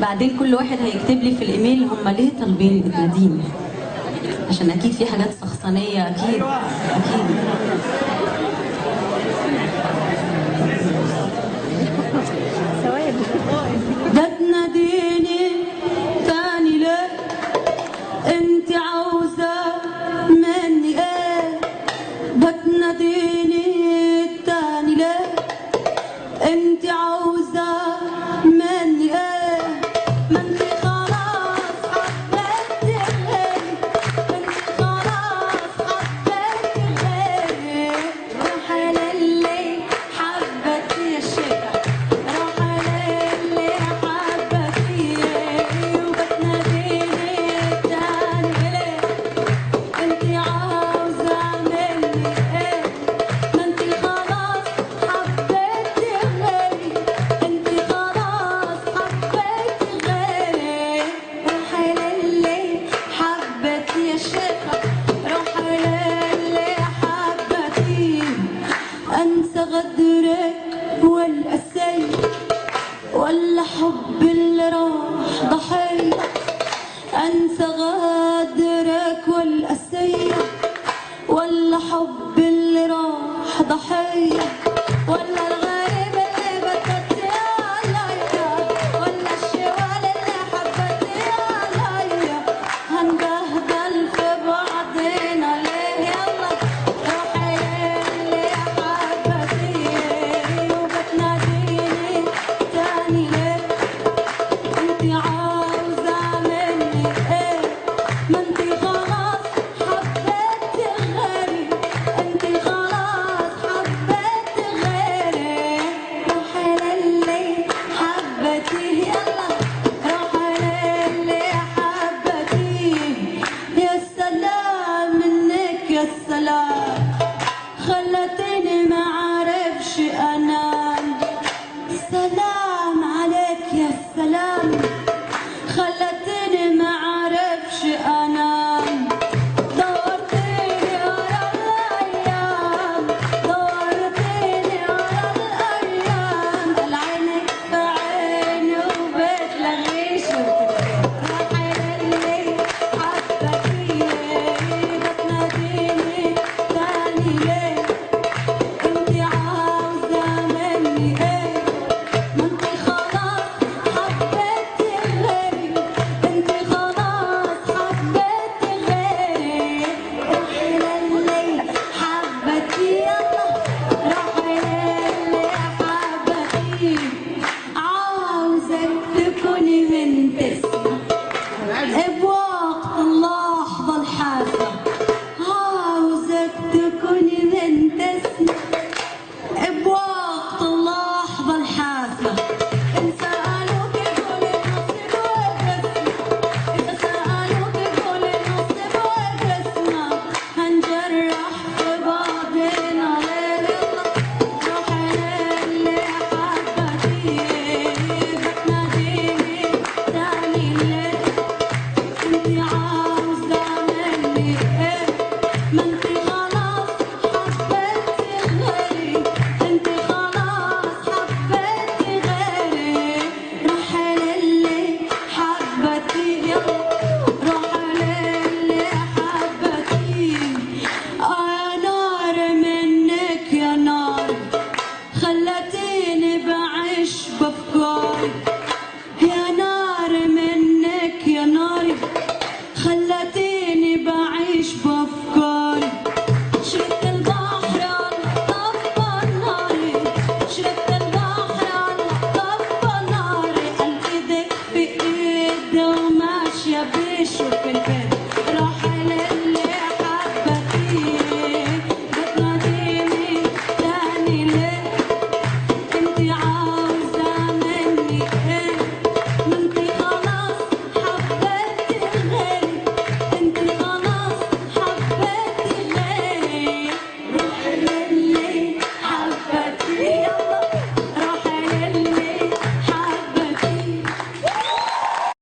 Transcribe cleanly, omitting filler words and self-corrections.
بعدين كل واحد هيكتب لي في الايميل هم ليه طالبين بتناديني، عشان اكيد في حاجات شخصانيه اكيد اكيد. بتناديني تاني ليه؟ انت عاوزه مني ايه؟ بتناديني تاني ليه؟ انت عاوزه مني ايه؟ ما انت خلاص حبيتي غيري، انت خلاص حبيتي غيري. روح للي حبتي يا شيخة، روح للي حبتي، وبتناديني تاني ليه؟ انت عاوزة مني ايه؟ ما انت خلاص حبيتي غيري، انت خلاص حبيتي غيري. روحي للي حبتي يا شيخة، روحي للي حبتي. انسى غدرك والقسي ولا حب اللي راح ضحية؟ انسى غدرك والقسي ولا حب اللي راح ضحية؟ ولا الغريب اللي بكتي عليا، ولا الشوال اللي حبتي عليا؟ هنبهدل في بعضنا ليه؟ يلا روحي للي حبتي، وبتناديني تاني ليه؟ انت عاوزة مني ايه؟ ما انت خلاص حبيتي غيري، انت خلاص حبيتي غيري. روحي للي حبتي، يلا روحي للي حبتي. يا سلام منك يا سلام، خلتيني ما عارفش انام. سلام عليك يا سلام، خلتيني ما عارفش انام. دورتيني ورا الايام، دورتيني ورا الايام، العينك في عيني وبتلغيش. روحي للي حبتي، بتناديني تاني ليه؟ انت عاوزة مني ايه؟ ما انت خلاص حبيتي غيري، انت خلاص حبيتي غيري. روحي للي حبتي، يلا روحي للي حبتي. عاوزك تكوني من تسمة بوقت اللحظة الحاسة، عاوزك تكوني من تسمة بوقت اللحظة الحاسة. إن سألوك قولي نصيب وقسمة، إذا سألوك قولي نصيب وقسمة. هنجرح في بعضنا ليه؟ يلا روحي للي حبتي، بتناديني تاني ليه؟ انت عاوزة مني ايه؟ ما انت خلاص حبيتي غيري، انت خلاص حبيتي غيري. روحي للي حبتي، يلا روحي للي حبتي. يا نار منك يا نار، خلتيني بعيش بافكاري.